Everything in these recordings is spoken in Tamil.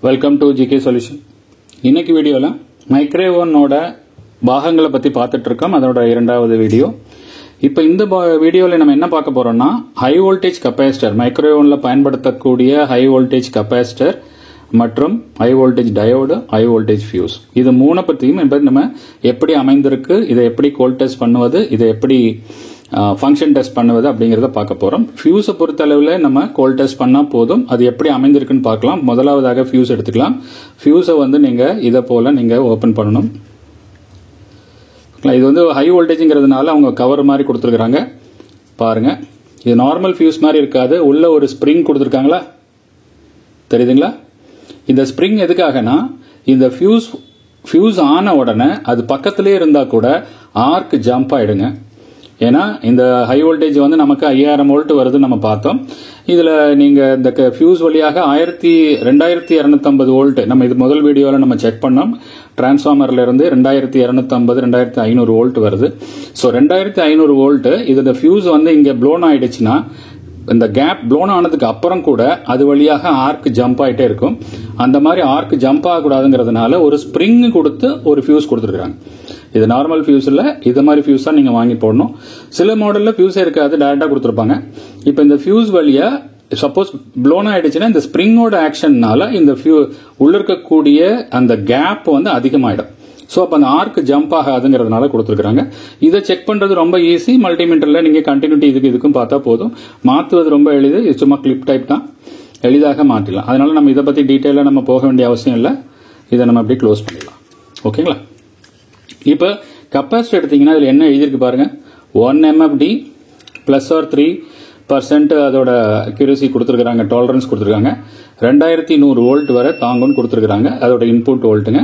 Welcome to GK solution. இன்னைக்கு வீடியோல மைக்ரோவேவோனோட பாகங்களை பத்தி பார்த்துட்டு இருக்கோம். அதோட இரண்டாவது வீடியோ. இப்போ இந்த வீடியோல நம்ம என்ன பார்க்க போறோம்னா ஹை வோல்டேஜ் கெபாசிட்டர், மைக்ரோவேவோன்ல பயன்படுத்தக்கூடிய ஹை வோல்டேஜ் கெபாசிட்டர் மற்றும் high voltage diode, high voltage fuse, இது மூணு பத்தியும் நம்ம எப்படி அமைந்திருக்கு, இதை எப்படி கோல்ட் டெஸ்ட் பண்ணுவது, இதை எப்படி ஃபங்க்ஷன் டெஸ்ட் பண்ணுவது அப்படிங்கறத பார்க்க போறோம். ஃபியூஸை பொறுத்தளவில் நம்ம கோல்ட் டெஸ்ட் பண்ணா போதும். அது எப்படி அமைந்திருக்குன்னு பார்க்கலாம். முதலாவதாக ஃபியூஸ் எடுத்துக்கலாம். ஃபியூஸை நீங்க இதை போல நீங்க ஓபன் பண்ணணும். இது ஹை வோல்டேஜ்ங்கிறதுனால அவங்க கவர் மாதிரி கொடுத்துருக்காங்க பாருங்க. இது நார்மல் ஃபியூஸ் மாதிரி இருக்காது. உள்ள ஒரு ஸ்ப்ரிங் கொடுத்துருக்காங்களா, தெரியுதுங்களா? இந்த ஸ்ப்ரிங் எதுக்காகனா இந்த ஃபியூஸ் ஆன உடனே அது பக்கத்திலே இருந்தா கூட ஆர்க் ஜம்ப் ஆயிடுங்க. ஏன்னா இந்த ஹை வோல்டேஜ் நமக்கு 5000 வோல்ட் வருது நம்ம பார்த்தோம். இதுல நீங்க இந்த ஃபியூஸ் வழியாக 2250 வோல்ட் நம்ம இது முதல் வீடியோல நம்ம செக் பண்ணோம். டிரான்ஸ்ஃபார்மர்ல இருந்து 2250 2500 வோல்ட் வருது. சோ 2500 வோல்ட் இது ஃபியூஸ் இங்க ப்ளோன் ஆயிடுச்சுன்னா இந்த கேப் ப்ளோன் ஆனதுக்கு அப்புறம் கூட அது வழியாக ஆர்க் ஜம்ப் ஆயிட்டே இருக்கும். அந்த மாதிரி ஆர்க் ஜம்ப் ஆகக்கூடாதுங்கிறதுனால ஒரு ஸ்ப்ரிங் கொடுத்து ஒரு ஃபியூஸ் கொடுத்துருக்காங்க. இது நார்மல் ஃபியூஸ் இல்ல, இது மாதிரி ஃபியூஸ் தான் நீங்க வாங்கி போடணும். சில மாடல்ல ஃபியூஸே இருக்காது, டைரக்டா கொடுத்துருப்பாங்க. இப்போ இந்த ஃபியூஸ் வழியா சப்போஸ் ப்ளோன் ஆயிடுச்சுன்னா இந்த ஸ்ப்ரிங்கோட ஆக்ஷன்னால இந்த உள்ள இருக்கக்கூடிய அந்த கேப் அதிகமாயிடும். சோ அப்ப அந்த ஆர்க் ஜம்ப் ஆகாதுங்கிறதுனால கொடுத்துருக்காங்க. இதை செக் பண்றது ரொம்ப ஈஸி. மல்டிமீட்டர்ல நீங்க கண்டினியூட்டி இதுக்கும் பார்த்தா போதும். மாத்துவது ரொம்ப எளிது. இது சும்மா கிளிப் டைப் தான், எளிதாக மாற்றிடலாம். அதனால நம்ம இதை பத்தி டீட்டெயிலா நம்ம போக வேண்டிய அவசியம் இல்லை. இதை நம்ம அப்படியே க்ளோஸ் பண்ணிடலாம். ஓகேங்களா? இப்ப கெபாசிட்டர் எடுத்தீங்கன்னா இதுல என்ன எழுதிருக்கு பாருங்க. 1 MFD பிளஸ் ஆர் 3% அதோட அக்யூரசி கொடுத்துருக்காங்க, டாலரன்ஸ் கொடுத்துருக்காங்க. 2100 வோல்ட் வரை தாங்கும்னு கொடுத்துருக்காங்க. அதோட இன்புட் வோல்ட்டுங்க.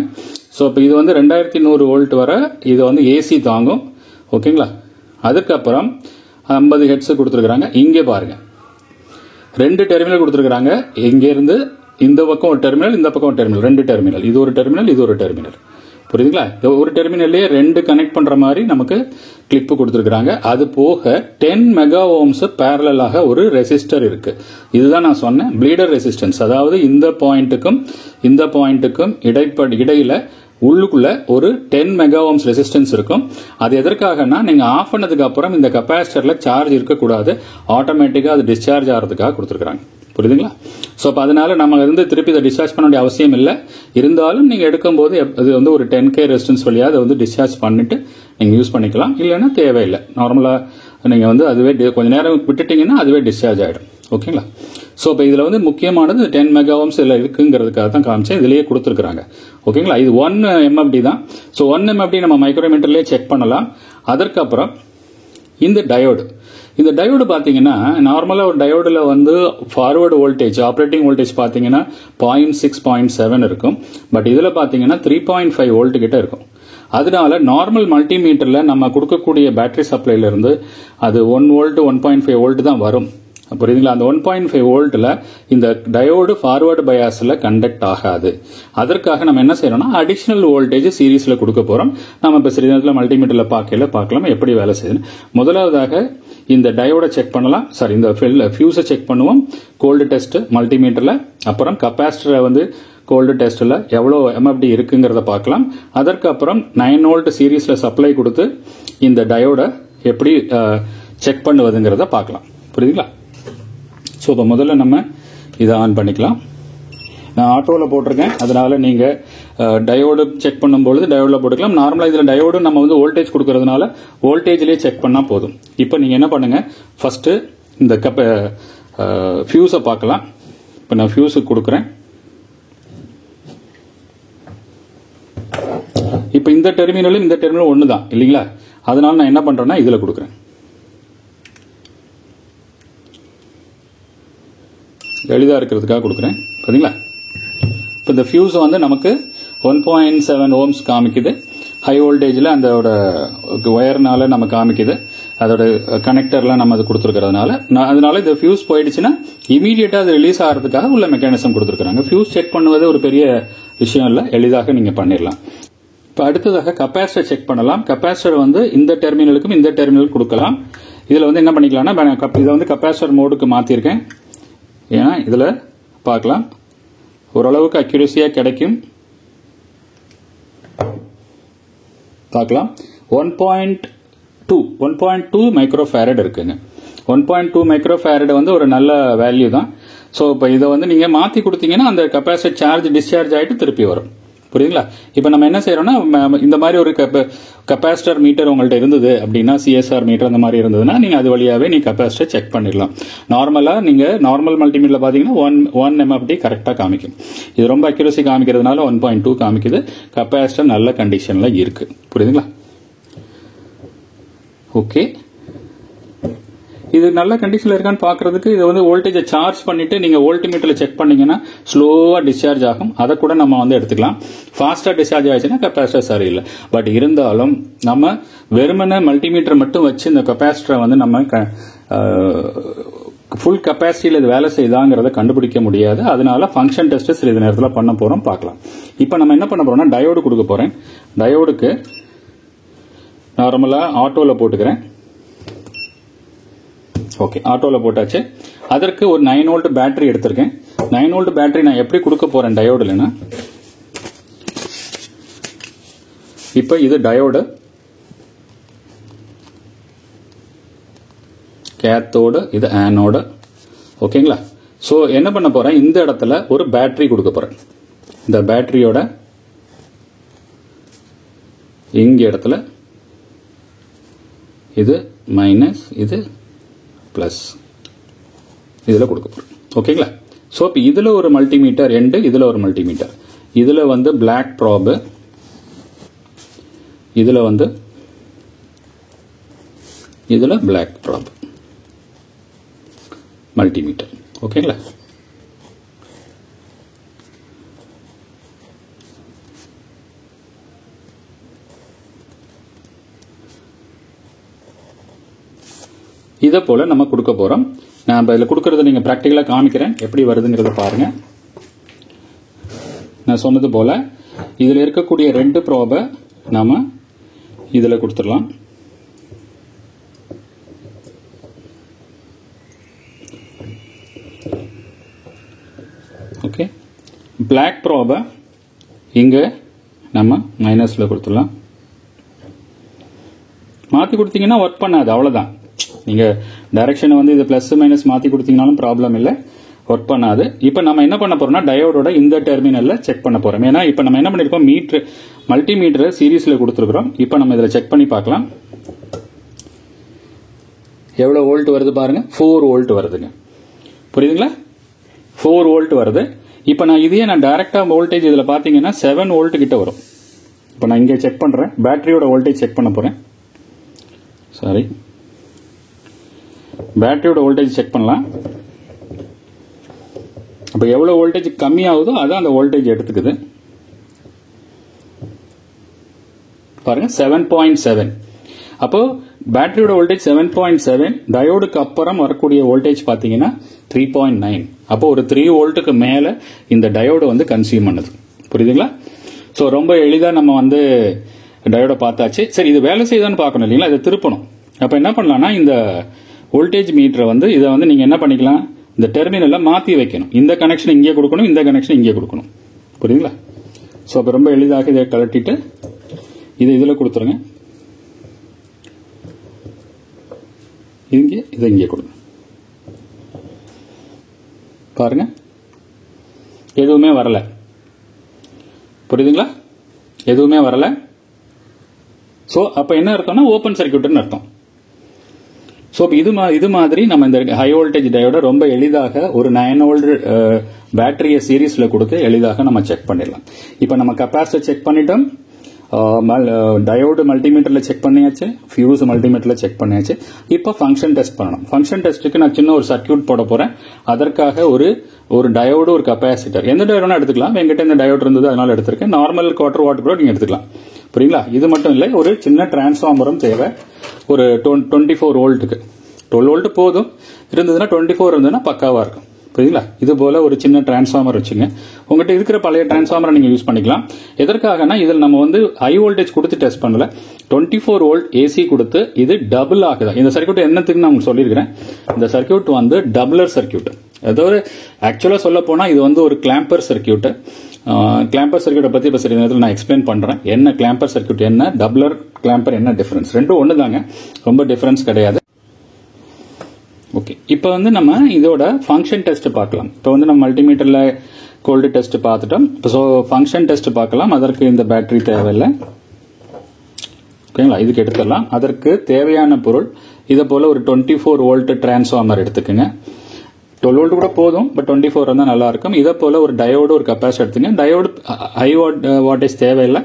சோ இப்போ இது 2100 வோல்ட் வரை இது ஏசி தாங்கும். ஓகேங்களா? அதுக்கப்புறம் 50 ஹெர்ட்ஸ் கொடுத்துருக்காங்க. இங்கே பாருங்க, 2 டெர்மினல் கொடுத்துருக்காங்க. இங்க இருந்து இந்த பக்கம் ஒரு டெர்மினல், இந்த பக்கம் ஒரு டெர்மினல், 2 டெர்மினல். இது ஒரு டெர்மினல், இது ஒரு டெர்மினல். புரியுதுங்களா? ஒரு டெர்மினல்லே 2 கனெக்ட் பண்ற மாதிரி நமக்கு கிளிப் கொடுத்துருக்காங்க. அது போக 10 மெகா ஓம்ஸ் பேரலாக ஒரு ரெசிஸ்டர் இருக்கு. இதுதான் நான் சொன்னேன் ப்ளீடர் ரெசிஸ்டன்ஸ். அதாவது இந்த பாயிண்ட்டுக்கும் இடையில உள்ளுக்குள்ள ஒரு 10 மெகா ஓம்ஸ் ரெசிஸ்டன்ஸ் இருக்கும். அது எதற்காகனா நீங்க ஆஃப் பண்ணதுக்கு அப்புறம் இந்த கெபாசிட்டர்ல சார்ஜ் இருக்கக்கூடாது, ஆட்டோமேட்டிக்கா அது டிஸ்சார்ஜ் ஆகிறதுக்காக கொடுத்துருக்காங்க. புரியுதுங்களா? சோ அப்ப அதனால நம்ம திருப்பி இதை டிஸ்சார்ஜ் பண்ண வேண்டிய அவசியம் இல்லை. இருந்தாலும் நீங்க எடுக்கும்போது அது ஒரு 10K ரெசிஸ்டன்ஸ் வழியா அதை டிஸ்சார்ஜ் பண்ணிட்டு நீங்க யூஸ் பண்ணிக்கலாம். இல்லைன்னா தேவையில்லை. நார்மலா நீங்க அதுவே கொஞ்ச நேரம் விட்டுட்டீங்கன்னா அதுவே டிஸ்சார்ஜ் ஆயிடும். ஓகேங்களா? சோ இப்ப இதுல முக்கியமானது 10 மெகா ஓம்ஸ் இதுல இருக்குங்கிறதுக்காக தான் காமிச்சேன். இதுலயே கொடுத்துருக்காங்க. ஓகேங்களா? இது 1 MFD தான். சோ 1 MFD நம்ம மைக்ரோமீட்டர்லயே செக் பண்ணலாம். அதற்கப்புறம் இந்த டயோடு பாத்தீங்கன்னா நார்மலா ஒரு டயோடுல ஃபார்வர்டு வோல்டேஜ், ஆப்ரேட்டிங் வோல்டேஜ் பாத்தீங்கன்னா 0.6 0.7 இருக்கும். பட் இதுல பாத்தீங்கன்னா 3.5 வோல்ட் கிட்ட இருக்கும். அதனால நார்மல் மல்டிமீட்டர்ல நம்ம கொடுக்கக்கூடிய பேட்டரி சப்ளைல இருந்து அது 1 வோல்ட் 1.5 வோல்ட் தான் வரும். புரியுதுங்களா? அந்த 1.5 வோல்ட்ல இந்த டயோடு ஃபார்வர்டு பயாஸ்ல கண்டக்ட் ஆகாது. அதற்காக நம்ம என்ன செய்யறோம்னா அடிஷனல் வோல்டேஜ் சீரீஸ்ல கொடுக்க போறோம். நம்ம இப்ப சிறிது நேரத்தில் மல்டிமீட்டர்ல பார்க்கலாம் எப்படி வேலை செய்யுது. முதலாவதாக இந்த டயோட செக் பண்ணலாம். சாரி, இந்த ஃபியூஸை செக் பண்ணுவோம் கோல்டு டெஸ்ட் மல்டிமீட்டர்ல. அப்புறம் கெபாசிட்டரை கோல்டு டெஸ்ட்ல எவ்வளவு MFD இருக்குங்கிறத பார்க்கலாம். அதற்கு அப்புறம் 9 வோல்ட் சீரீஸ்ல சப்ளை கொடுத்து இந்த டயோட எப்படி செக் பண்ணுவதுங்கிறத பார்க்கலாம். புரியுதுங்களா? சோ இப்போ முதல்ல நம்ம இதை ஆன் பண்ணிக்கலாம். நான் ஆட்டோவில் போட்டிருக்கேன், அதனால நீங்க டயோடு செக் பண்ணும்போது டயோட்ல போட்டுக்கலாம். நார்மலா இதுல டயோடு நம்ம வோல்டேஜ் கொடுக்கறதுனால வோல்டேஜ்லயே செக் பண்ணா போதும். இப்போ நீங்க என்ன பண்ணுங்க, ஃபர்ஸ்ட் இந்த ஃபியூஸை பார்க்கலாம். இப்போ நான் ஃபியூஸுக்கு கொடுக்குறேன். இப்போ இந்த டெர்மினலும் ஒண்ணுதான் இல்லைங்களா? அதனால நான் என்ன பண்றேன்னா இதுல கொடுக்குறேன். எளிதா இருக்கிறதுக்காக கொடுக்குறேன். பாத்தீங்களா? இப்போ இந்த ஃபியூஸ் நமக்கு 1.7 ஓம்ஸ் காமிக்குது. ஹை வோல்டேஜ்ல அதோட ஒயர்னால நம்ம காமிக்குது. அதோட கனெக்டர்லாம் நம்ம அது கொடுத்துருக்கிறதுனால அதனால இந்த ஃபியூஸ் போயிடுச்சுன்னா இமீடியட்டா அது ரிலீஸ் ஆகிறதுக்காக உள்ள மெக்கானிசம் கொடுத்துருக்காங்க. ஃபியூஸ் செக் பண்ணுவது ஒரு பெரிய விஷயம் இல்லை, எளிதாக நீங்க பண்ணிடலாம். இப்போ அடுத்ததாக கெபாசிட்டர் செக் பண்ணலாம். கெபாசிட்டர் இந்த டெர்மினலுக்கும் இந்த டெர்மினல் கொடுக்கலாம். இதுல என்ன பண்ணிக்கலாம்னா இதை கெபாசிட்டர் மோடுக்கு மாத்திருக்கேன். ஏன்னா இதுல பார்க்கலாம் ஓரளவுக்கு அக்யூரஸியா கிடைக்கும். பார்க்கலாம். 1.2 மைக்ரோ ஃபேரட் இருக்குங்க. 1.2 மைக்ரோ ஃபேரட் வந்து ஒரு நல்ல வேல்யூ தான். ஸோ இப்போ இதை வந்து நீங்க மாத்தி கொடுத்தீங்கன்னா அந்த கெப்பாசிட்டர் சார்ஜ் டிஸ்சார்ஜ் ஆகிட்டு திருப்பி வரும். புரியுதுங்களா? இப்போ நம்ம என்ன செய்யறோம்னா, இந்த மாதிரி ஒரு கெப்பாசிட்டர் மீட்டர் உங்கள்ட்ட இருந்தது அப்படின்னா, சிஎஸ்ஆர் மீட்டர் அந்த மாதிரி இருந்ததுன்னா நீங்க அது வழியாவே நீங்க கெப்பாசிட்டர் செக் பண்ணிடலாம். நார்மலா நீங்க நார்மல் மல்டிமீட்டர்ல பாத்தீங்கன்னா 1 MFD கரெக்டா காமிக்கும். இது ரொம்ப அக்யூரசி காமிக்கிறதுனால 1.2 காமிக்குது. கெப்பாசிட்டர் நல்ல கண்டிஷன்ல இருக்கு. புரியுதுங்களா? ஓகே, இது நல்ல கண்டிஷன்ல இருக்கான்னு பாக்குறதுக்கு இது வந்து வோல்டேஜை சார்ஜ் பண்ணிட்டு நீங்க வோல்ட்மீட்டர்ல செக் பண்ணீங்கன்னா ஸ்லோவா டிஸ்சார்ஜ் ஆகும். அதை கூட நம்ம வந்து எடுத்துக்கலாம். ஃபாஸ்டா டிஸ்சார்ஜ் ஆயிடுச்சுன்னா கெப்பாசிட்டர் சரியில்லை. பட் இருந்தாலும் நம்ம வெறுமனே மல்டிமீட்டர் மட்டும் வச்சு இந்த கெப்பாசிட்டரை வந்து நம்ம ஃபுல் கெப்பாசிட்டியில இது வேலை செய்தாங்கிறத கண்டுபிடிக்க முடியாது. அதனால ஃபங்க்ஷன் டெஸ்ட் சிறிது நேரத்தில் பண்ண போறோம், பார்க்கலாம். இப்போ நம்ம என்ன பண்ண போறோம்னா, டயோடு கொடுக்க போறேன். டயோடுக்கு நார்மலா ஆட்டோல போட்டுக்கிறேன். ஓகே, ஆட்டோல போட்டாச்சு. அதற்கு ஒரு 9 வோல்ட் பேட்டரி எடுத்திருக்கேன். 9 வோல்ட் பேட்டரி நான் எப்படி கொடுக்க போறேன் டயோடுலனா, இப்போ இது டயோடு, கேத்தோடு, இது ஆனோடு. ஓகேங்களா? சோ என்ன பண்ண போறேன், இந்த இடத்துல ஒரு பேட்டரி கொடுக்க போறேன். இந்த பேட்டரியோட இங்க இடத்துல இது மைனஸ், இது பிளஸ், இதுல கொடுக்க போறோம். ஓகேங்களா? சோ இப்போ இதுல ஒரு மல்டிமீட்டர் எண்டு, இதுல ஒரு மல்டிமீட்டர். இதுல வந்து பிளாக் ப்ராப், இதுல வந்து இதுல பிளாக் ப்ராப் மல்டிமீட்டர். ஓகேங்களா? இதை போல நம்ம கொடுக்க போறோம். நான் இதில் கொடுக்கறத நீங்க பிராக்டிகலா காமிக்கிறேன், எப்படி வருதுங்கிறத பாருங்க. நான் சொன்னது போல இதுல இருக்கக்கூடிய 2 ப்ராபை நாம இதுல கொடுத்துடலாம். ஓகே, பிளாக் ப்ராபை இங்க நம்ம மைனஸ்ல கொடுத்துடலாம். மாத்தி கொடுத்தீங்கன்னா ஒர்க் பண்ணாது, அவ்வளவுதான். நீங்க டைரக்ஷன் வந்து இது பிளஸ் மைனஸ் மாத்தி கொடுத்தீங்கனாலும் ப்ராப்ளம் இல்லை, ஒர்க் பண்ணாது. இப்போ நம்ம என்ன பண்ண போறோம்னா, டயோடோட இந்த டெர்மினல்ல செக் பண்ண போறோம். ஏன்னா இப்போ நம்ம என்ன பண்ணிருக்கோம், மீட்டர் மல்டிமீட்டர் சீரீஸ்ல கொடுத்துருக்கோம். இப்போ நம்ம இதுல செக் பண்ணி பார்க்கலாம். எவ்வளவு வோல்ட் வருது பாருங்க, 4 வோல்ட் வருதுங்க. புரியுதுங்களா? 4 வோல்ட் வருது. இப்போ நான் இதையே நான் டைரக்டா வோல்டேஜ் இதுல பாத்தீங்கன்னா 7 வோல்ட் கிட்ட வரும். இப்போ நான் இங்க செக் பண்றேன், பேட்டரியோட வோல்டேஜ் செக் பண்ண போறேன். சாரி, பேட்டரியோட வோல்டேஜ் செக் பண்ணலாம். அப்ப எவ்வளவு வோல்டேஜ் கம்மி ஆகுதோ அதான் அந்த வோல்டேஜ் எடுத்துக்குது. பாருங்க 7.7. அப்போ பேட்டரியோட வோல்டேஜ் 7.7, டயோடுக்கு அப்புறம் வரக்கூடிய வோல்டேஜ் பாத்தீங்கன்னா 3.9. அப்போ ஒரு 3 வோல்ட்டுக்கு மேல இந்த டயோடு வந்து கன்சியூம் பண்ணுது. புரியுதுங்களா? சோ ரொம்ப எளிதா நம்ம வந்து டயோட பார்த்தாச்சு. சரி, இது வேலை செய்யுதான்னு பார்க்கணும் இல்லைங்களா? இதை திருப்பணும். அப்ப என்ன பண்ணலாம்னா, இந்த வோல்டேஜ் மீட்டரை வந்து இதை வந்து நீங்க என்ன பண்ணிக்கலாம், இந்த டெர்மினல்ல மாத்தி வைக்கணும். இந்த கனெக்ஷன் இங்கே கொடுக்கணும், இந்த கனெக்ஷன் இங்கே கொடுக்கணும். புரியுதுங்களா? சோ அப்ப ரொம்ப எளிதாக இதை கழட்டிட்டு இதை இதுல கொடுத்துருங்க. இதை இங்கே கொடுங்க. பாருங்க, எதுவுமே வரல. புரியுதுங்களா? எதுவுமே வரல. சோ அப்ப என்ன அர்த்தம்னா, ஓபன் சர்க்யூட்னு அர்த்தம். சோ இது மாதிரி நம்ம இந்த ஹை வோல்டேஜ் டயோட ரொம்ப எளிதாக ஒரு 9 வோல்ட் பேட்டரியை சீரீஸ்ல கொடுத்து எளிதாக நம்ம செக் பண்ணிடலாம். இப்ப நம்ம கெப்பாசிட்டர் செக் பண்ணிட்டோம், டயோடு மல்டிமீட்டர்ல செக் பண்ணியாச்சு, ஃபியூஸ் மல்டிமீட்டர்ல செக் பண்ணியாச்சு. இப்ப ஃபங்க்ஷன் டெஸ்ட் பண்ணணும். ஃபங்க்ஷன் டெஸ்ட்டுக்கு நான் சின்ன ஒரு சர்க்யூட் போட போறேன். அதற்காக ஒரு டயோடு, ஒரு கெப்பாசிட்டர், எந்த டயோடு எடுத்துக்கலாம். என்கிட்ட இந்த டயோடு இருந்தது, அதனால எடுத்திருக்கேன். நார்மல் குவார்டர் வாட் கூட நீங்க எடுத்துக்கலாம். புரியுங்களா? இது மட்டும் இல்லை, ஒரு சின்ன டிரான்ஸ்ஃபார்மரும் தேவை. ஒரு 24 வோல்ட்டுக்கு 12 வோல்ட் போதும். இருந்ததுன்னா 24 இருந்ததுன்னா பக்காவா இருக்கும். புரியுதுங்களா? இது போல ஒரு சின்ன டிரான்ஸ்ஃபார்மர் வச்சுங்க. உங்ககிட்ட இருக்கிற பழைய டிரான்ஸ்ஃபார்மரை நீங்க யூஸ் பண்ணிக்கலாம். எதற்காகனா, இதில் நம்ம வந்து ஹை வோல்டேஜ் கொடுத்து டெஸ்ட் பண்ணல, 24 வோல்ட் ஏசி கொடுத்து இது டபுள் ஆகுதா. இந்த சர்க்யூட் என்னத்துக்கு நான் உங்களுக்கு சொல்லியிருக்கிறேன். இந்த சர்க்யூட் வந்து டபுளர் சர்க்யூட். அதாவது ஆக்சுவலாக சொல்ல போனால் இது வந்து ஒரு கிளாம்பர் சர்க்கியூட்டு. கிளாம்பர் சர்க்கியூட்டை பற்றி இப்போ சில நேரத்தில் நான் எக்ஸ்பிளைன் பண்ணுறேன். என்ன கிளாம்பர் சர்க்கியூட், என்ன டபுளர் கிளாம்பர், என்ன டிஃபரன்ஸ். ரெண்டும் ஒன்று தாங்க, ரொம்ப டிஃபரன்ஸ் கிடையாது. ஓகே, இப்போ வந்து நம்ம இதோட ஃபங்க்ஷன் டெஸ்ட் பார்க்கலாம். இப்போ வந்து நம்ம மல்டிமீட்டரில் கோல்டு டெஸ்ட் பார்த்துட்டோம். இப்போ ஸோ ஃபங்க்ஷன் டெஸ்ட் பார்க்கலாம். அதற்கு இந்த பேட்டரி தேவையில்லை, ஓகேங்களா. இதுக்கு எடுத்துடலாம். அதற்கு தேவையான பொருள் இதை போல ஒரு 24 வோல்ட் டிரான்ஸ்ஃபார்மர் எடுத்துக்கோங்க. 12 வோல்ட் கூட போதும், பட் 24 இருந்தால் நல்லா இருக்கும். இதை போல ஒரு டயோடு, ஒரு கெப்பாசிட்டர் எடுத்துங்க. டயோடு ஹை வாட்டேஜ் தேவையில்லை.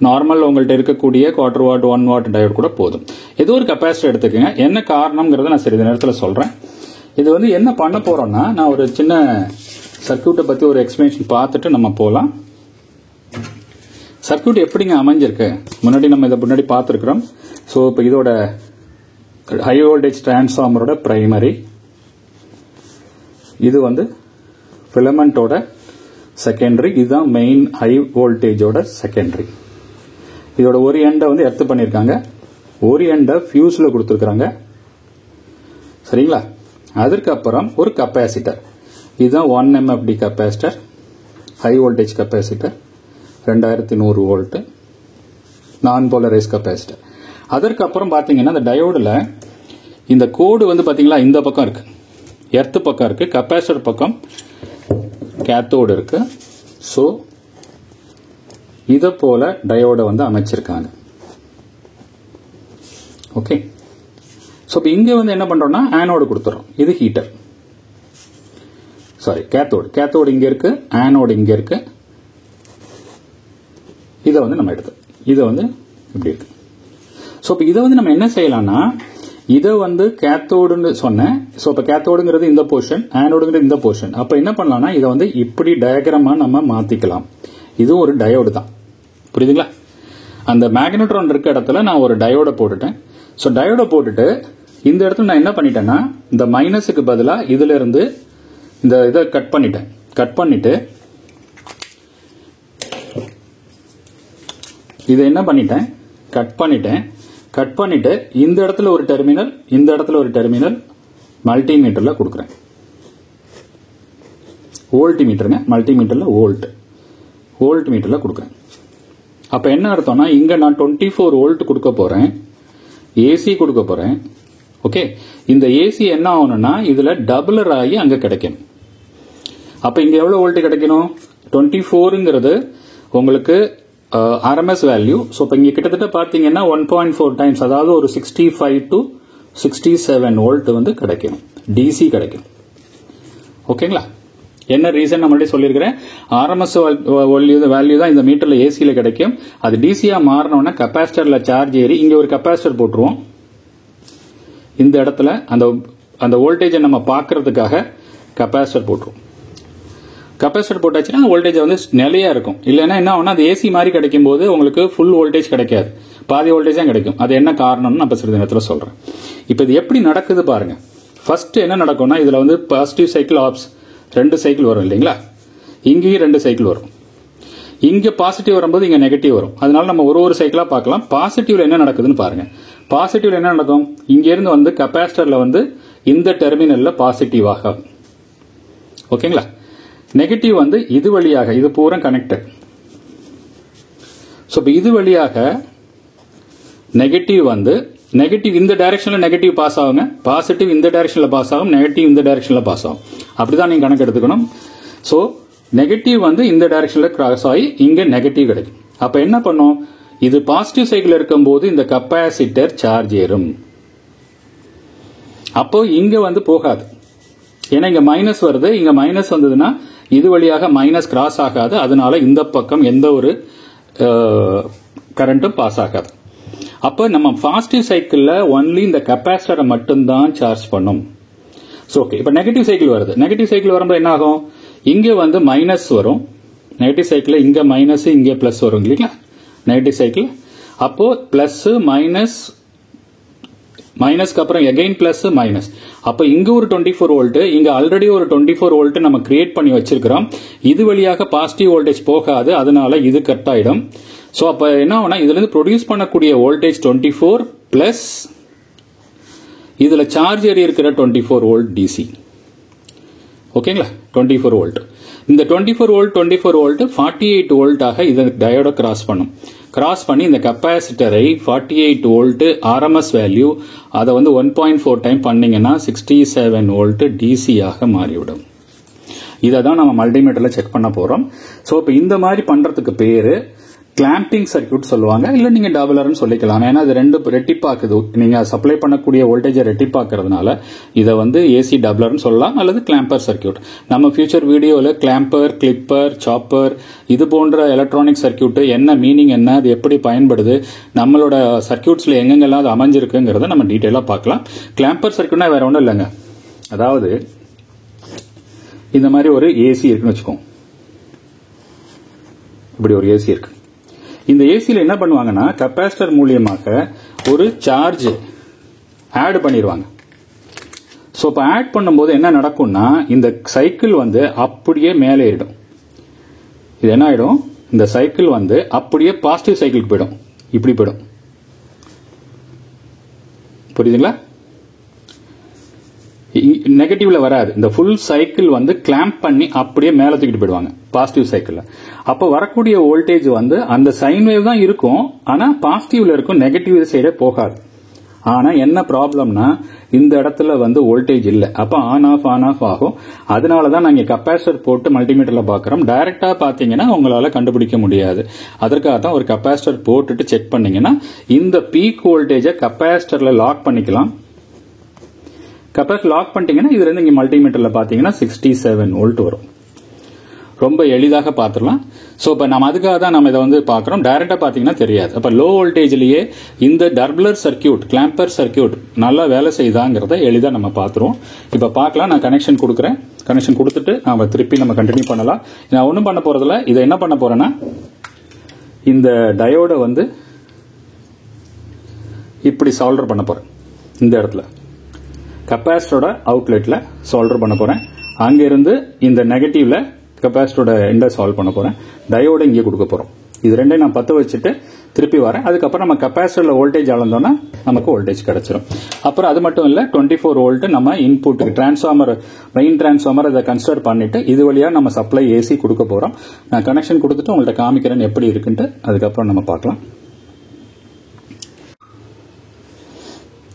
நார்மல் உங்கள்கிட்ட இருக்கக்கூடிய 1/4 வாட் 1 வாட் டயோடு கூட போதும். ஏதோ ஒரு கெப்பாசிட்டர் எடுத்துக்கோங்க. என்ன காரணம்ங்கிறத நான் சிறிது நேரத்தில் சொல்றேன். இது வந்து என்ன பண்ண போறோம்னா, நான் ஒரு சின்ன சர்க்கியூட்டை பத்தி ஒரு எக்ஸ்பிளேஷன் பார்த்துட்டு நம்ம போகலாம். சர்க்கியூட் எப்படிங்க அமைஞ்சிருக்கு முன்னாடி நம்ம இதை முன்னாடி பார்த்துருக்கிறோம். ஸோ இப்போ இதோட ஹை வோல்டேஜ் டிரான்ஸ்ஃபார்மரோட பிரைமரி, இது வந்து ஃபிலமெண்டோட செகண்டரி, இதுதான் மெயின் ஹை வோல்டேஜோட செகண்டரி. இதோட ஒரு எண்டை வந்து எர்த் பண்ணியிருக்காங்க, ஒரு எண்டை ஃபியூஸ்ல கொடுத்துருக்காங்க, சரிங்களா. அதற்கப்புறம் ஒரு கெப்பாசிட்டர், இதுதான் 1 MFD capacitor, high voltage capacitor, 2100 volt, நான் போலரைஸ் கெப்பாசிட்டர். அதற்கப்புறம் பார்த்தீங்கன்னா இந்த டயோடில் இந்த கோடு வந்து பார்த்தீங்களா இந்த பக்கம் இருக்கு, எர்த் பக்கம் இருக்கு, கெப்பாசிட்டர் பக்கம் கேத்தோடு இருக்கு. ஸோ இதை போல டயோடை வந்து அமைச்சிருக்காங்க. ஓகே, ஸோ இப்போ இங்கே வந்து என்ன பண்றோம்னா ஆனோடு கொடுத்துறோம். இது ஹீட்டர், சாரி கேத்தோடு. கேத்தோடு இங்கே இருக்கு, ஆனோடு இங்கே இருக்கு. இதை வந்து நம்ம எடுத்து இதை வந்து இப்படி இருக்கு. ஸோ இப்போ இதை வந்து நம்ம என்ன செய்யலாம்னா, இதை வந்து கேத்தோடுன்னு சொன்னேன். ஸோ இப்போ கேத்தோடுங்கிறது இந்த போர்ஷன், ஆனோடுங்கிறது இந்த போர்ஷன். அப்போ என்ன பண்ணலாம்னா இதை வந்து இப்படி டயக்ராமா நம்ம மாத்திக்கலாம். இது ஒரு டயோடு தான், புரியுதுங்களா. அந்த மேக்னட்ரான் இருக்க இடத்துல நான் ஒரு டயோடை போட்டுட்டேன். ஸோ டயோடை போட்டுட்டு இந்த இடத்துல நான் என்ன பண்ணிட்டேன்னா, இந்த மைனஸுக்கு பதிலாக இதுல இருந்து இந்த இதை கட் பண்ணிட்டேன். கட் பண்ணிட்டு இதை என்ன பண்ணிட்டேன், கட் பண்ணிட்டு இந்த இடத்துல ஒரு டெர்மினல், இந்த இடத்துல ஒரு டெர்மினல் மல்டிமீட்டர்ல கொடுக்குறேன். வோல்ட் மீட்டருங்க, மல்டிமீட்டர்ல வோல்ட் மீட்டர்ல கொடுக்குறேன். அப்ப என்ன அர்த்தம்னா, இங்க நான் 24 வோல்ட் கொடுக்க போறேன், ஏசி கொடுக்க போறேன். ஓகே, இந்த ஏசி என்ன ஆகணும்னா இதுல டபுளர் ஆகி அங்க கிடைக்கும். அப்ப இங்க எவ்வளவு வோல்ட் கிடைக்கணும், 24ங்கிறது உங்களுக்கு RMS வேல்யூ. ஸோ இப்போ இங்கே கிட்டத்தட்ட பார்த்தீங்கன்னா 1.4 டைம்ஸ், அதாவது ஒரு 65 to 67 வோல்ட் வந்து கிடைக்கும், டிசி கிடைக்கும். ஓகேங்களா. என்ன ரீசன் நம்மளுடைய சொல்லியிருக்கிறேன், RMS வேல்யூ தான் இந்த மீட்டர்ல ஏசியில் கிடைக்கும். அது டிசியா மாறினோன்னா கெப்பாசிட்டர்ல சார்ஜ் ஏறி இங்கே ஒரு கெப்பாசிட்டர் போட்டுருவோம். இந்த இடத்துல அந்த வோல்டேஜை நம்ம பார்க்கறதுக்காக கெப்பாசிட்டர் போட்டுருவோம். கெப்பாசிட்டர் போட்டாச்சுன்னா வோல்டேஜ் வந்து நிலையா இருக்கும். இல்லைன்னா என்ன ஆகும்னா, அது ஏசி மாதிரி கிடைக்கும் போது உங்களுக்கு ஃபுல் வோல்டேஜ் கிடைக்காது, பாதி வோல்டேஜ் தான் கிடைக்கும். அது என்ன காரணம்னு நான் சிறிது நேரத்தில் சொல்றேன். இப்போ இது எப்படி நடக்குது பாருங்க. ஃபர்ஸ்ட் என்ன நடக்கும்னா, இதுல வந்து பாசிட்டிவ் சைக்கிள், ஆப்ஸ் 2 சைக்கிள் வரும் இல்லைங்களா. இங்கேயும் 2 சைக்கிள் வரும். இங்க பாசிட்டிவ் வரும்போது இங்க நெகட்டிவ் வரும். அதனால நம்ம ஒரு சைக்கிளா பார்க்கலாம். பாசிட்டிவ்ல என்ன நடக்குதுன்னு பாருங்க. பாசிட்டிவ்ல என்ன நடக்கும், இங்க இருந்து வந்து கெப்பாசிட்டர்ல வந்து இந்த டெர்மினல்ல பாசிட்டிவ் ஆகும். ஓகேங்களா. நெகட்டிவ் வந்து இது வழியாக, இது பூரா கனெக்டட். ஸோ இது வழியாக நெகட்டிவ் வந்து நெகட்டிவ் இந்த டைரக்ஷன்ல நெகட்டிவ் பாஸ் ஆகுங்க, பாசிட்டிவ் இந்த டைரக்ஷன்ல பாஸ் ஆகும், நெகட்டிவ் இந்த டைரக்ஷன்ல பாஸ் ஆகும். அப்படிதான் நீங்க கணக்கு எடுத்துக்கணும். ஸோ நெகட்டிவ் வந்து இந்த டைரக்ஷன்ல கிராஸ் ஆகி இங்க நெகட்டிவ் கிடைக்கும். அப்ப என்ன பண்ணும், இது பாசிட்டிவ் சைக்கிள் இருக்கும்போது இந்த கெப்பாசிட்டர் சார்ஜ் ஏறும். அப்போ இங்க வந்து போகாது, ஏன்னா இங்க மைனஸ் வருது. இங்க மைனஸ் வந்ததுன்னா இது வழியாக மைனஸ் கிராஸ் ஆகாது. அதனால இந்த பக்கம் எந்த ஒரு கரண்ட்டும் பாஸ் ஆகாது. அப்ப நம்ம பாசிட்டிவ் சைக்கிள்ல ஒன்லி இந்த கெப்பாசிட்டரை மட்டும்தான் சார்ஜ் பண்ணும். ஓகே, இப்ப நெகட்டிவ் சைக்கிள் வருது. நெகட்டிவ் சைக்கிள் வரும்போது என்ன ஆகும், இங்க வந்து மைனஸ் வரும். நெகட்டிவ் சைக்கிள் இங்க மைனஸ், இங்க பிளஸ் வரும் இல்லைங்களா. நெகட்டிவ் சைக்கிள் அப்போ பிளஸ் மைனஸ், மைனஸ்க்கு அப்புறம் எகைன் பிளஸ் மைனஸ். அப்ப இங்க ஒரு 24 வோல்ட், இங்க ஆல்ரெடி ஒரு 24 வோல்ட் நம்ம கிரியேட் பண்ணி வச்சிருக்கிறோம். இது வழியாக பாசிட்டிவ் வோல்டேஜ் போகாது, அதனால இது கட் ஆயிடும். சோ அப்ப என்ன ஆகும்னா, இதுல இருந்து ப்ரொடியூஸ் பண்ணக்கூடிய வோல்டேஜ் 24 பிளஸ் இதுல சார்ஜ் ஏறி இருக்கிற 24 வோல்ட் டிசி. ஓகேங்களா 24 வோல்ட். இந்த 24 வோல்ட் 48 வோல்ட்டாக இதை டயோட கிராஸ் பண்ணும். கிராஸ் பண்ணி இந்த கெப்பாசிட்டரை 48 வோல்ட் ஆர்எம்எஸ் வேல்யூ அதை வந்து 1.4 டைம் பண்ணீங்கன்னா 67 வோல்ட் டிசி ஆக மாறிவிடும். இதை தான் நம்ம மல்டிமீட்டர்ல செக் பண்ண போறோம். ஸோ இப்போ இந்த மாதிரி பண்றதுக்கு பேரு கிளாம்பிங் சர்க்கியூட் சொல்லுவாங்க, இல்ல நீங்க டபுளர்னு சொல்லிக்கலாம். ஏன்னா இது ரெண்டு ரெட்டிப்பாக்குது, நீங்க சப்ளை பண்ணக்கூடிய வோல்டேஜை ரெட்டிப்பாக்குறதுனால இதை வந்து ஏசி டபுளர்னு சொல்லலாம் அல்லது கிளாம்பர் சர்க்கியூட். நம்ம ஃபியூச்சர் வீடியோவில் கிளாம்பர், கிளிப்பர், சாப்பர் இது போன்ற எலக்ட்ரானிக் சர்க்கியூட் என்ன மீனிங், என்ன அது எப்படி பயன்படுது, நம்மளோட சர்க்கியூட்ஸ்ல எங்கெங்கெல்லாம் அது அமைஞ்சிருக்குங்கிறத நம்ம டீட்டெயிலா பார்க்கலாம். கிளாம்பர் சர்க்கியூட்னா வேற ஒன்றும் இல்லைங்க, அதாவது இந்த மாதிரி ஒரு ஏசி இருக்குன்னு வச்சுக்கோங்க. இப்படி ஒரு ஏசி இருக்கு. இந்த ஏசியில் என்ன பண்ணுவாங்கன்னா கெப்பாசிட்டர் மூலியமாக ஒரு சார்ஜ் ஆட் பண்ணிடுவாங்க. ஸோ இப்போ ஆட் பண்ணும்போது என்ன நடக்கும்னா இந்த சைக்கிள் வந்து அப்படியே மேலே ஏறிடும். இது என்ன ஆயிடும், இந்த சைக்கிள் வந்து அப்படியே பாசிட்டிவ் சைக்கிளுக்கு போயிடும், இப்படி போயிடும். புரியுதுங்களா? நெகட்டிவ்ல வராது. இந்த ஃபுல் சைக்கிள் வந்து கிளாம்ப் பண்ணி அப்படியே மேல தூக்கிட்டு போயிடுவாங்க பாசிட்டிவ் சைக்கிள்ல. அப்போ வரக்கூடிய வோல்டேஜ் வந்து அந்த சைன் வேவ் தான் இருக்கும், ஆனா பாசிட்டிவ்ல இருக்கும், நெகட்டிவ் சைடே போகாது. ஆனா என்ன ப்ராப்ளம்னா இந்த இடத்துல வந்து வோல்டேஜ் இல்ல, அப்ப ஆன் ஆஃப் ஆகும். அதனாலதான் நாங்க கெப்பாசிட்டர் போட்டு மல்டிமீட்டர்ல பாக்குறோம். டைரக்டா பாத்தீங்கன்னா உங்களால கண்டுபிடிக்க முடியாது. அதற்காக தான் ஒரு கெப்பாசிட்டர் போட்டுட்டு செக் பண்ணீங்கன்னா இந்த பீக் வோல்டேஜை கெப்பாசிட்டர்ல லாக் பண்ணிக்கலாம். கெப்பாசிட்டர் லாக் பண்ணிட்டீங்கன்னா இதுல இருந்து இங்க மல்டிமீட்டர்ல பாத்தீங்கன்னா 67 வோல்ட் வரும். ரொம்ப எளிதாக பார்த்துடலாம். ஸோ இப்போ நம்ம அதுக்காக தான் நம்ம இதை வந்து பார்க்குறோம். டைரக்டாக பார்த்தீங்கன்னா தெரியாது. அப்போ லோ வோல்டேஜ்லேயே இந்த டர்புலர் சர்க்கியூட், கிளாம்பர் சர்க்கியூட் நல்லா வேலை செய்தாங்கிறத எளிதாக நம்ம பார்த்துருவோம். இப்போ பார்க்கலாம். நான் கனெக்ஷன் கொடுக்குறேன். கனெக்ஷன் கொடுத்துட்டு நம்ம திருப்பி நம்ம கண்டினியூ பண்ணலாம். நான் ஒன்றும் பண்ண போகிறதில்ல. இதை என்ன பண்ண போகிறேன்னா இந்த டயோடை வந்து இப்படி சால்டர் பண்ண போகிறேன். இந்த இடத்துல கெப்பாசிட்டரோட அவுட்லெட்ல சால்டர் பண்ண போகிறேன். அங்கிருந்து இந்த நெகட்டிவ்ல கெப்பாசிட்டரோட எண்டை சால்வ் பண்ண போறேன். டயோட இங்கே கொடுக்க போறோம். இது ரெண்டையும் நான் பற்ற வச்சுட்டு திருப்பி வரேன். அதுக்கப்புறம் நம்ம கெப்பாசிட்டர்ல வோல்டேஜ் அளந்தோம்னா நமக்கு வோல்டேஜ் கிடைச்சிடும். அப்புறம் அது மட்டும் இல்ல 24 வோல்ட் நம்ம இன்புட்டுக்கு டிரான்ஸ்ஃபார்மர், மெயின் டிரான்ஸ்ஃபார்மர் அதை கன்சிடர் பண்ணிட்டு இது வழியா நம்ம சப்ளை ஏசி கொடுக்க போறோம். நான் கனெக்ஷன் கொடுத்துட்டு உங்கள்ட்ட காமிக்கிறேன் எப்படி இருக்குன்ட்டு. அதுக்கப்புறம் நம்ம பார்க்கலாம்.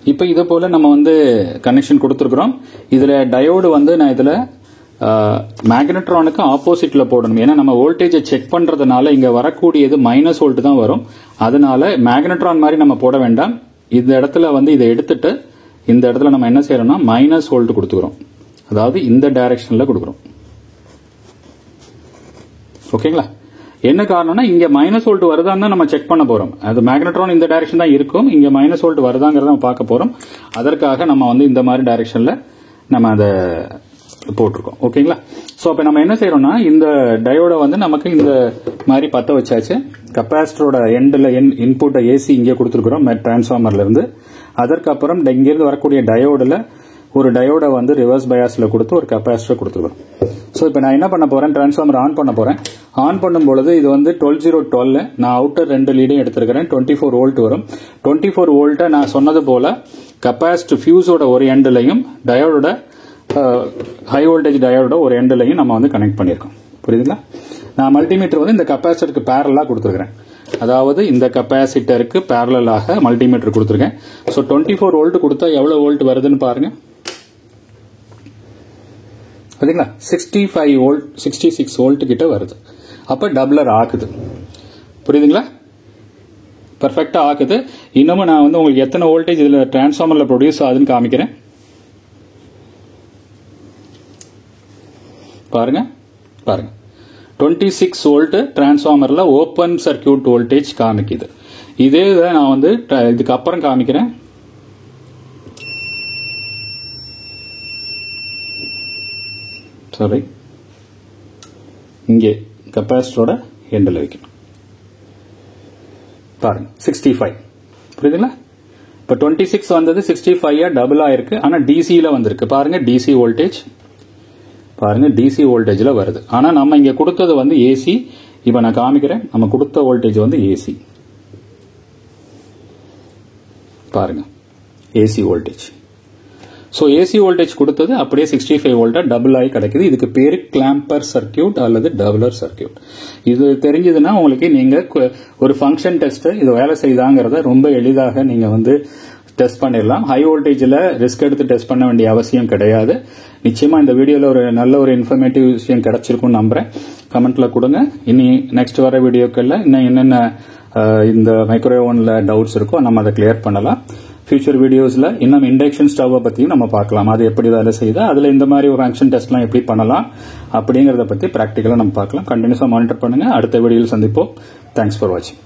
இப்போ இதை போல நம்ம வந்து கனெக்ஷன் கொடுத்துருக்குறோம். இதுல டயோடு வந்து நான் இதுல மேக்னட்ரானுக்கு ஆப்போசிட்ல போடணும். ஏன்னா நம்ம வோல்டேஜை செக் பண்றதுனால இங்க வரக்கூடியது மைனஸ் வோல்ட் தான் வரும். அதனால மேக்னட்ரான் மாதிரி நம்ம போட வேண்டாம். இந்த இடத்துல வந்து இதை எடுத்துட்டு இந்த இடத்துல நம்ம என்ன செய்யறோம்னா மைனஸ் வோல்ட் கொடுத்துக்கிறோம். அதாவது இந்த டைரக்ஷன்ல கொடுக்குறோம். ஓகேங்களா? என்ன காரணம்னா இங்க மைனஸ் வோல்ட் வருதான்னு நம்ம செக் பண்ண போறோம். அது மேக்னட்ரான் இந்த டைரக்ஷன் தான் இருக்கும், இங்க மைனஸ் வோல்ட் வருதாங்கிறத நம்ம பார்க்க போறோம். அதற்காக நம்ம வந்து இந்த மாதிரி டைரக்ஷன்ல நம்ம அதை போட்டிருக்கோம். ஓகேங்களா? சோ அப்ப நம்ம என்ன செய்யறோம்னா இந்த டயோட வந்து நமக்கு இந்த மாதிரி பத்த வச்சாச்சு. கெப்பாசிட்டரோட எண்ட்ல இன்புட் ஏசி இங்கே கொடுத்துருக்கிறோம் டிரான்ஸ்ஃபார்மர்ல இருந்து. அதற்கப்புறம் இங்கிருந்து வரக்கூடிய டயோடுல ஒரு டயோட வந்து ரிவர்ஸ் பயாஸ்ல கொடுத்து ஒரு கெப்பாசிட்டர் கொடுத்துருக்கோம். ஸோ இப்போ நான் என்ன பண்ண போறேன், டிரான்ஸ்ஃபார்மர் ஆன் பண்ண போறேன். ஆன் பண்ணும்பொழுது இது வந்து 12012 நான் அவுட்டர் ரெண்டு லீடையும் எடுத்திருக்கிறேன். 24 வோல்ட் வரும். 24 வோல்ட்டை நான் சொன்னது போல கெப்பாசிட்டர் ஃபியூஸோட ஒரு எண்ட்லையும் டயோட ஹை வோல்டேஜ் டயோட ஒரு எண்ட்லையும் நம்ம வந்து கனெக்ட் பண்ணியிருக்கோம். புரியுதுங்களா? நான் மல்டிமீட்டர் வந்து இந்த கெப்பாசிட்டருக்கு பேரலா கொடுத்துருக்கிறேன். அதாவது இந்த கெப்பாசிட்டருக்கு பேரலாக மல்டிமீட்டர் கொடுத்துருக்கேன். ஸோ 24 வோல்ட் கொடுத்தா எவ்வளவு வோல்ட் வருதுன்னு பாருங்க. பாத்தீங்களா? 65 வோல்ட் 66 வோல்ட் கிட்ட வருது. அப்ப டபுளர் ஆகுது. புரியுதுங்களா? பர்ஃபெக்டா ஆகுது. இன்னமும் நான் வந்து உங்களுக்கு எத்தனை வோல்டேஜ் இதுல டிரான்ஸ்ஃபார்மர்ல ப்ரொடியூஸ் ஆகுதுன்னு காமிக்கிறேன். பாருங்க பாருங்க 26 வோல்ட் டிரான்ஸ்ஃபார்மர்ல ஓபன் சர்க்கியூட் வோல்டேஜ் காமிக்குது. இதே நான் வந்து இதுக்கு அப்புறம் காமிக்கிறேன். சாரி, இங்கே கெப்பாசிட்டரோட எண்டில் வைக்கணும். பாருங்க 65. புரியுதுங்களா? இப்ப 26 வந்தது 65 டபுள் ஆயிருக்கு. ஆனா டிசியில வந்திருக்கு. பாருங்க டிசி வோல்டேஜ், பாருங்க டிசி வோல்டேஜ்ல வருது. ஆனா நம்ம இங்க கொடுத்தது வந்து ஏசி. இப்ப நான் காமிக்கிறேன். நம்ம கொடுத்த வோல்டேஜ் வந்து ஏசி. பாருங்க AC voltage. So AC voltage கொடுத்தது அப்படியே 65 வோல்ட்டா டபுள் ஆகி கிடைக்குது. இதுக்கு பேரு கிளாம்பர் சர்க்கியூட் அல்லது டபுளர் சர்க்கியூட். இது தெரிஞ்சதுன்னா உங்களுக்கு நீங்க ஒரு ஃபங்க்ஷன் டெஸ்ட் இது வேலை செய்தாங்கிறத ரொம்ப எளிதாக நீங்க டெஸ்ட் பண்ணிடலாம். ஹை வோல்டேஜில் ரிஸ்க் எடுத்து டெஸ்ட் பண்ண வேண்டிய அவசியம் கிடையாது. நிச்சயமா இந்த வீடியோல ஒரு நல்ல ஒரு இன்ஃபர்மேட்டிவ் விஷயம் கிடைச்சிருக்கும்னு நம்புறேன். கமெண்ட்ல கொடுங்க. இனி நெக்ஸ்ட் வர வீடியோக்கள்ல இன்னும் என்னென்ன இந்த மைக்ரோவேவ் ஓவன்ல டவுட்ஸ் இருக்கோ நம்ம அதை கிளியர் பண்ணலாம். ஃபியூச்சர் வீடியோஸ்ல இன்னும் இண்டக்ஷன் ஸ்டவ்வை பத்தியும் நம்ம பார்க்கலாம். அது எப்படி வேலை செய்யுது, அதுல இந்த மாதிரி ஒரு ஃபங்க்ஷன் டெஸ்ட்லாம் எப்படி பண்ணலாம் அப்படிங்கறத பத்தி பிராக்டிக்கலா நம்ம பார்க்கலாம். கண்டினியூஸா மானிட்டர் பண்ணுங்க. அடுத்த வீடியோவில் சந்திப்போம். தேங்க்ஸ் ஃபார் வாட்சிங்.